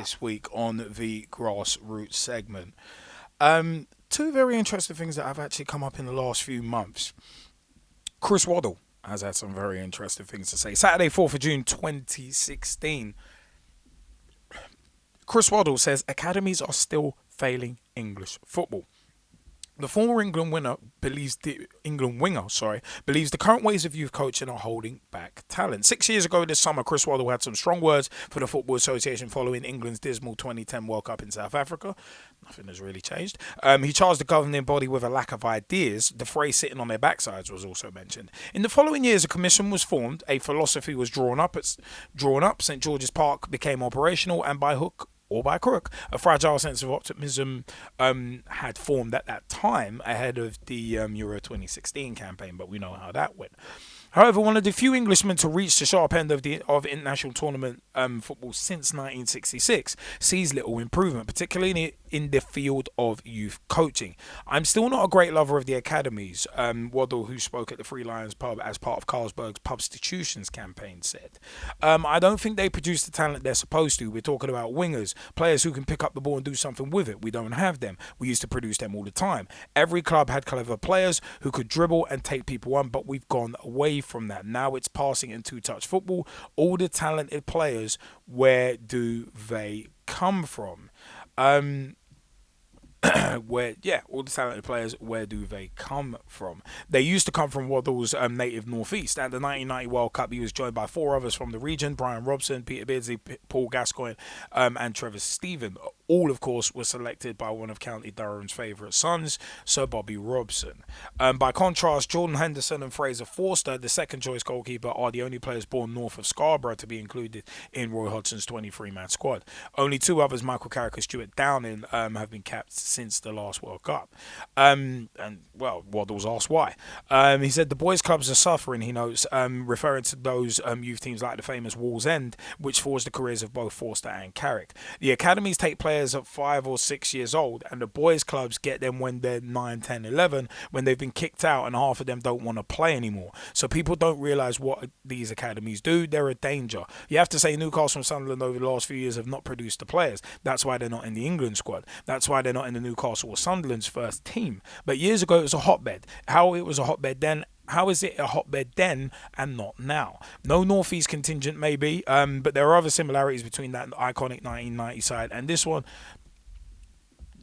this week on the grassroots segment. Two very interesting things that have actually come up in the last few months. Chris Waddle has had some very interesting things to say. Saturday, 4th of June 2016. Chris Waddle says academies are still failing English football. The former England winger believes the current ways of youth coaching are holding back talent. 6 years ago this summer, Chris Waddle had some strong words for the Football Association following England's dismal 2010 World Cup in South Africa. Nothing has really changed. He charged the governing body with a lack of ideas. The phrase "sitting on their backsides" was also mentioned. In the following years, a commission was formed, a philosophy was drawn up. St George's Park became operational, and by hook or by crook, a fragile sense of optimism had formed at that time ahead of the Euro 2016 campaign, but we know how that went. However, one of the few Englishmen to reach the sharp end of international tournament football since 1966 sees little improvement, particularly in the field of youth coaching. I'm still not a great lover of the academies, Waddle, who spoke at the Three Lions pub as part of Carlsberg's Pubstitutions campaign, said. I don't think they produce the talent they're supposed to. We're talking about wingers, players who can pick up the ball and do something with it. We don't have them. We used to produce them all the time. Every club had clever players who could dribble and take people on, but we've gone away from that. Now it's passing and two-touch football. All the talented players, where do they come from? All the talented players, where do they come from? They used to come from Waddle's native northeast. At the 1990 World Cup, he was joined by four others from the region: Brian Robson, Peter Beardsley, Paul Gascoigne, and Trevor Stephen. All, of course, were selected by one of County Durham's favourite sons, Sir Bobby Robson. By contrast, Jordan Henderson and Fraser Forster, the second-choice goalkeeper, are the only players born north of Scarborough to be included in Roy Hodgson's 23-man squad. Only two others, Michael Carrick and Stuart Downing, have been capped since the last World Cup. Waddle's asked why. He said the boys' clubs are suffering, he notes, referring to those youth teams like the famous Wall's End, which forged the careers of both Forster and Carrick. The academies take players at 5 or 6 years old, and the boys' clubs get them when they're 9, 10, 11, when they've been kicked out and half of them don't want to play anymore. So people don't realise what these academies do. They're a danger. You have to say Newcastle and Sunderland over the last few years have not produced the players. That's why they're not in the England squad. That's why they're not in the Newcastle or Sunderland's first team. But years ago it was a hotbed. How it was a hotbed then, how is it a hotbed then and not now? No North East contingent maybe, but there are other similarities between that iconic 1990 side and this one.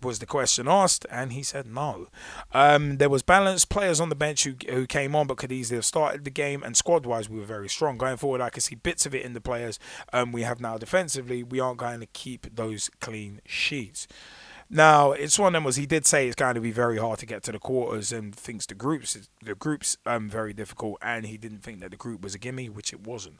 Was the question asked, and he said no. There was balanced players on the bench who came on but could easily have started the game, and squad-wise we were very strong. Going forward, I can see bits of it in the players we have now defensively. We aren't going to keep those clean sheets. Now, it's one of them was he did say it's going to be very hard to get to the quarters and thinks the group's very difficult, and he didn't think that the group was a gimme, which it wasn't.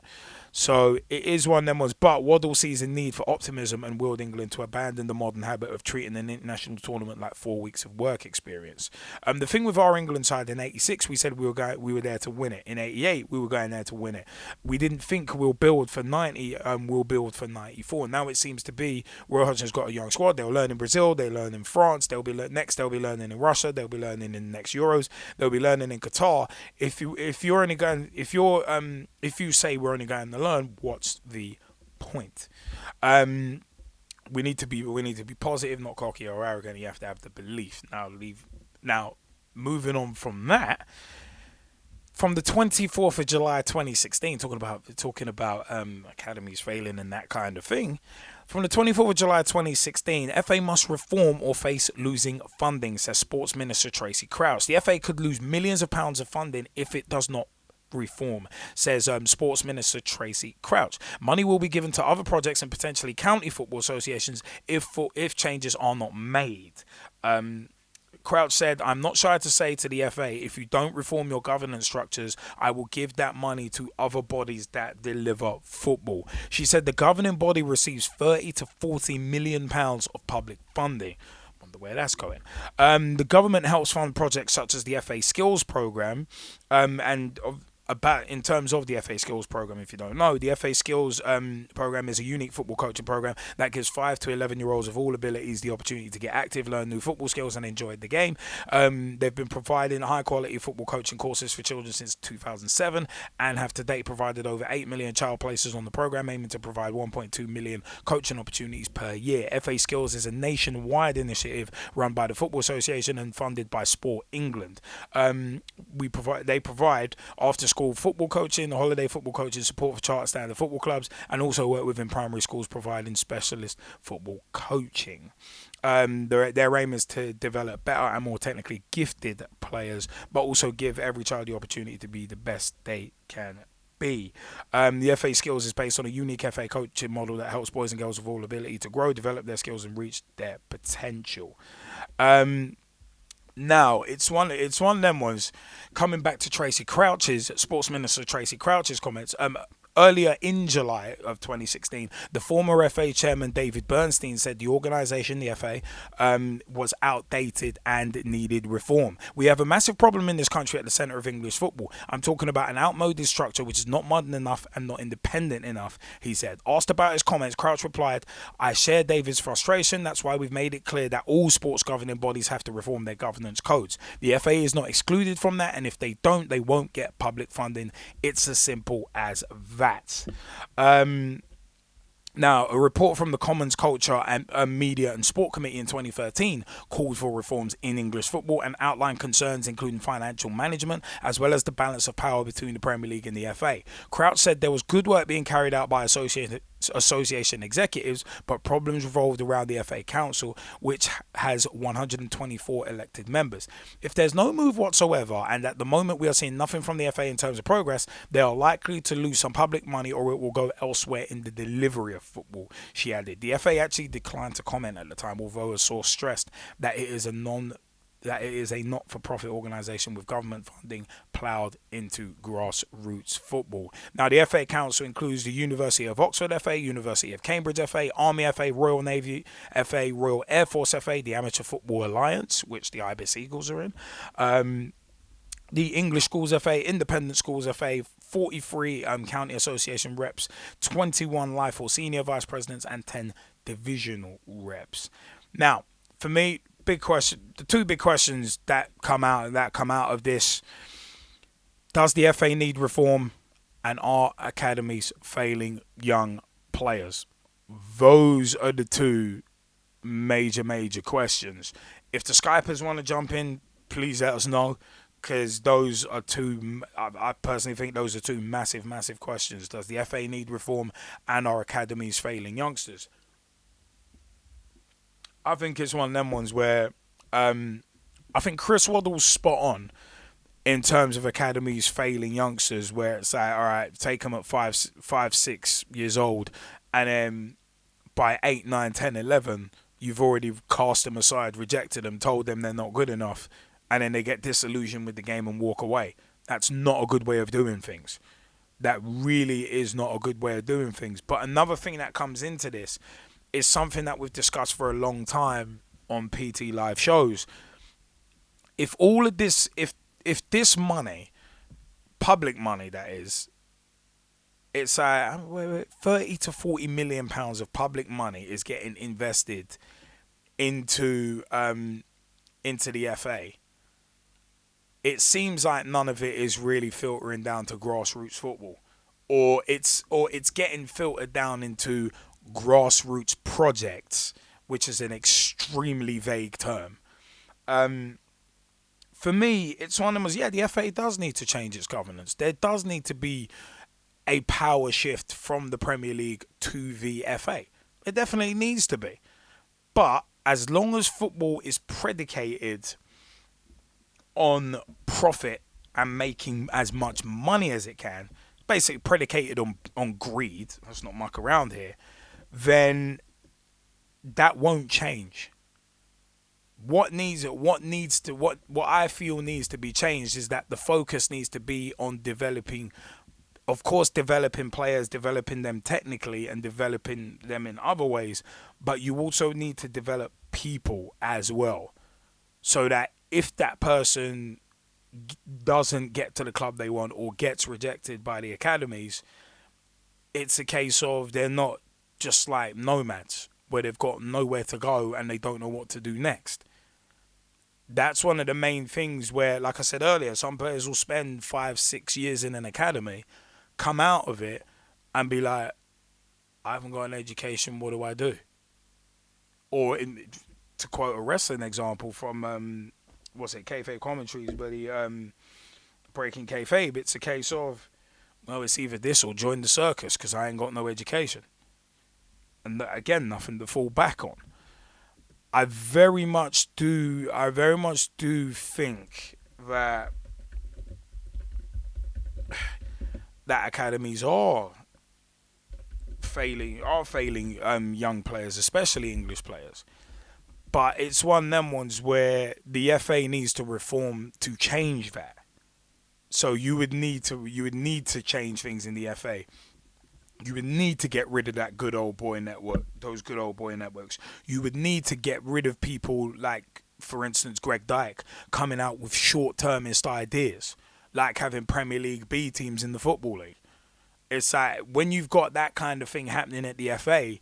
So it is one of them was, but Waddle sees a need for optimism and willed England to abandon the modern habit of treating an international tournament like 4 weeks of work experience. The thing with our England side in '86, we said we were there to win it. In '88, we were going there to win it. We didn't think we'll build for '90, we'll build for '94. Now it seems to be Roy Hodgson's got a young squad. They'll learn in Brazil, they learn in France, they'll be learning in Russia, they'll be learning in the next Euros, they'll be learning in Qatar. If you say we're only going to learn, what's the point? We need to be positive, not cocky or arrogant. You have to have the belief. Now, moving on from that, from the 24th of July 2016, talking about academies failing and that kind of thing. From the 24th of July 2016, FA must reform or face losing funding, says Sports Minister Tracey Crouch. The FA could lose millions of pounds of funding if it does not reform, says Sports Minister Tracey Crouch. Money will be given to other projects and potentially county football associations if changes are not made. Crouch said, I'm not shy to say to the FA, if you don't reform your governance structures, I will give that money to other bodies that deliver football. She said the governing body receives 30 to 40 million pounds of public funding. Wonder where that's going. The government helps fund projects such as the FA Skills Programme and about in terms of the FA Skills program. If you don't know, the FA Skills program is a unique football coaching program that gives 5 to 11-year-olds of all abilities the opportunity to get active, learn new football skills, and enjoy the game. They've been providing high quality football coaching courses for children since 2007 and have to date provided over 8 million child places on the program, aiming to provide 1.2 million coaching opportunities per year. FA Skills is a nationwide initiative run by the Football Association and funded by Sport England. They provide after school football coaching, holiday football coaching, support for charter standard football clubs, and also work within primary schools providing specialist football coaching. Their aim is to develop better and more technically gifted players, but also give every child the opportunity to be the best they can be. The FA Skills is based on a unique FA coaching model that helps boys and girls of all ability to grow, develop their skills, and reach their potential. Now, it's one of them ones, coming back to Tracey Crouch's, Sports Minister Tracey Crouch's comments. Earlier in July of 2016, the former FA chairman David Bernstein said the organisation, the FA, was outdated and needed reform. We have a massive problem in this country at the centre of English football. I'm talking about an outmoded structure which is not modern enough and not independent enough, he said. Asked about his comments, Crouch replied, I share David's frustration. That's why we've made it clear that all sports governing bodies have to reform their governance codes. The FA is not excluded from that, and if they don't, they won't get public funding. It's as simple as that. Now, a report from the Commons Culture and Media and Sport Committee in 2013 called for reforms in English football and outlined concerns including financial management as well as the balance of power between the Premier League and the FA. Crouch said there was good work being carried out by association executives, but problems revolved around the FA Council, which has 124 elected members. If there's no move whatsoever, and at the moment we are seeing nothing from the FA in terms of progress, they are likely to lose some public money or it will go elsewhere in the delivery of football, she added. The FA actually declined to comment at the time, although a source stressed that it is a not-for-profit organisation with government funding ploughed into grassroots football. Now, the FA Council includes the University of Oxford FA, University of Cambridge FA, Army FA, Royal Navy FA, Royal Air Force FA, the Amateur Football Alliance, which the Ibis Eagles are in, the English Schools FA, Independent Schools FA, 43 county association reps, 21 life or senior vice presidents, and 10 divisional reps. Now, for me, the two big questions that come out of this: does the FA need reform, and are academies failing young players? Those are the two major questions. If the Skypers want to jump in, please let us know, because those are two. I personally think those are two massive questions. Does the FA need reform, and are academies failing youngsters? I think it's one of them ones where I think Chris Waddle's spot on in terms of academies failing youngsters, where it's like, all right, take them at 5, 6 years old, and then by 8, 9, 10, 11, you've already cast them aside, rejected them, told them they're not good enough, and then they get disillusioned with the game and walk away. That's not a good way of doing things. That really is not a good way of doing things. But another thing that comes into this is something that we've discussed for a long time on PT Live shows. If all of this, if this money, public money that is, it's 30 to 40 million pounds of public money is getting invested into the FA. It seems like none of it is really filtering down to grassroots football, or it's getting filtered down into grassroots projects, which is an extremely vague term. For me, it's one of them. Yeah, the FA does need to change its governance. There does need to be a power shift from the Premier League to the FA. It definitely needs to be. But as long as football is predicated on profit and making as much money as it can, basically predicated on greed, let's not muck around here, then that won't change. What I feel needs to be changed is that the focus needs to be on developing players, developing them technically and developing them in other ways, but you also need to develop people as well, so that if that person doesn't get to the club they want or gets rejected by the academies, it's a case of they're not just like nomads where they've got nowhere to go and they don't know what to do next. That's one of the main things where, like I said earlier, some players will spend 5-6 years in an academy, come out of it and be like, I haven't got an education, what do I do? Or to quote a wrestling example from kayfabe commentaries, but the breaking kayfabe, it's a case of, well, it's either this or join the circus because I ain't got no education. And again, nothing to fall back on. I very much do think that academies are failing young players, especially English players. But it's one of them ones where the FA needs to reform to change that. So you would need to change things in the FA. You would need to get rid of that good old boy network, those good old boy networks. You would need to get rid of people like, for instance, Greg Dyke coming out with short-termist ideas, like having Premier League B teams in the Football League. It's like when you've got that kind of thing happening at the FA,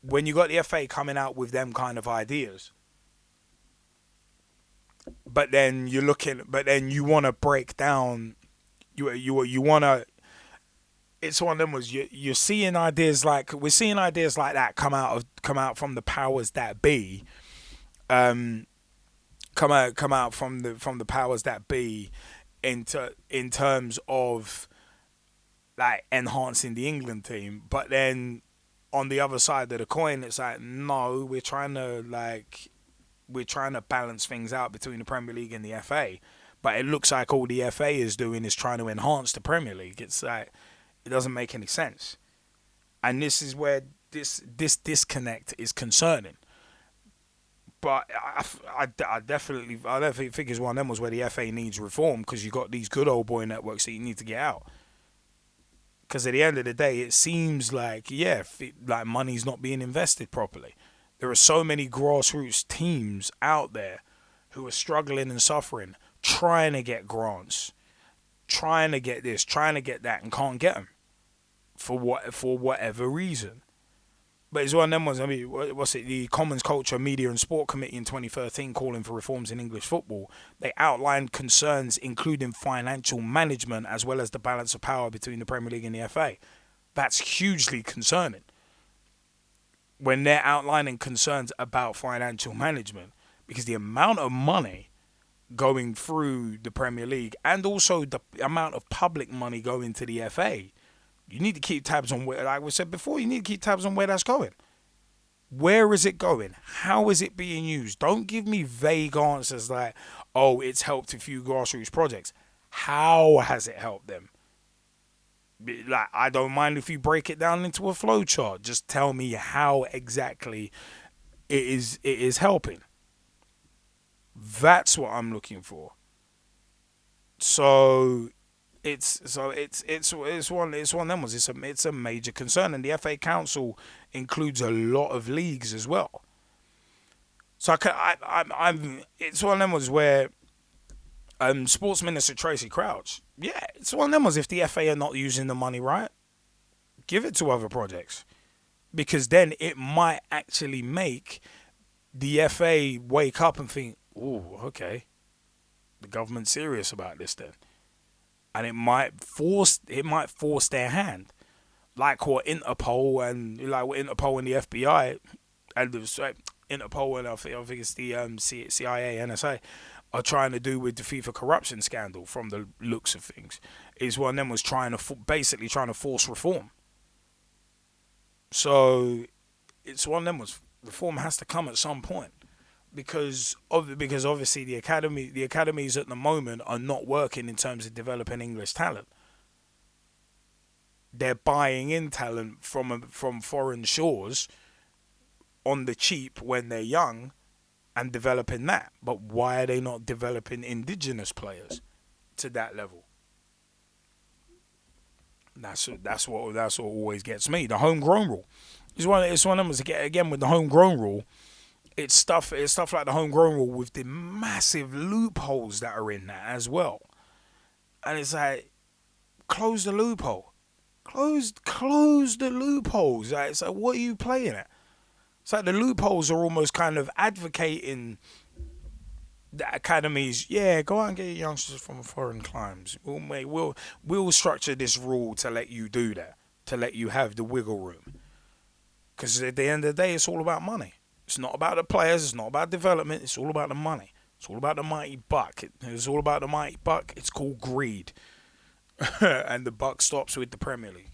when you got the FA coming out with them kind of ideas, but then you want to break down, you want to. It's one of them was you're seeing ideas like we're seeing ideas like that come out from the powers that be, come out from the powers that be, in terms of like enhancing the England team, but then on the other side of the coin, it's like no, we're trying to balance things out between the Premier League and the FA, but it looks like all the FA is doing is trying to enhance the Premier League. It's like it doesn't make any sense, and this is where this disconnect is concerning. But I definitely think it's one of them was where the FA needs reform because you got these good old boy networks that you need to get out. Because at the end of the day, it seems like like money's not being invested properly. There are so many grassroots teams out there who are struggling and suffering, trying to get grants, trying to get this, trying to get that, and can't get them for whatever reason. But it's one of them ones. I mean, what's it? The Commons Culture, Media and Sport Committee in 2013 calling for reforms in English football. They outlined concerns including financial management as well as the balance of power between the Premier League and the FA. That's hugely concerning. When they're outlining concerns about financial management, because the amount of money going through the Premier League and also the amount of public money going to the FA, you need to keep tabs on where, like we said before, you need to keep tabs on where that's going. Where is it going? How is it being used? Don't give me vague answers like, oh, it's helped a few grassroots projects. How has it helped them? Like, I don't mind if you break it down into a flow chart. Just tell me how exactly it is helping. That's what I'm looking for. So it's one of them ones. It's a major concern, and the FA Council includes a lot of leagues as well. So it's one of them ones where Sports Minister Tracey Crouch, it's one of them ones. If the FA are not using the money right, give it to other projects, because then it might actually make the FA wake up and think, oh, okay, the government's serious about this then. And it might force their hand, like what Interpol and the FBI and Interpol and I think it's the CIA, NSA are trying to do with the FIFA corruption scandal. From the looks of things, is one of them was basically trying to force reform. So it's one of them was reform has to come at some point. Because obviously the academies at the moment are not working in terms of developing English talent. They're buying in talent from foreign shores on the cheap when they're young and developing that. But why are they not developing indigenous players to that level? That's what always gets me. The homegrown rule. It's one of them again with the homegrown rule. It's stuff like the homegrown rule with the massive loopholes that are in that as well. And it's like, close the loophole. Close the loopholes. Like, so what are you playing at? It's like the loopholes are almost kind of advocating the academies. Yeah, go out and get your youngsters from foreign climes. We'll structure this rule to let you do that, to let you have the wiggle room. Because at the end of the day, it's all about money. It's not about the players. It's not about development. It's all about the money. It's all about the mighty buck. It's all about the mighty buck. It's called greed. And the buck stops with the Premier League.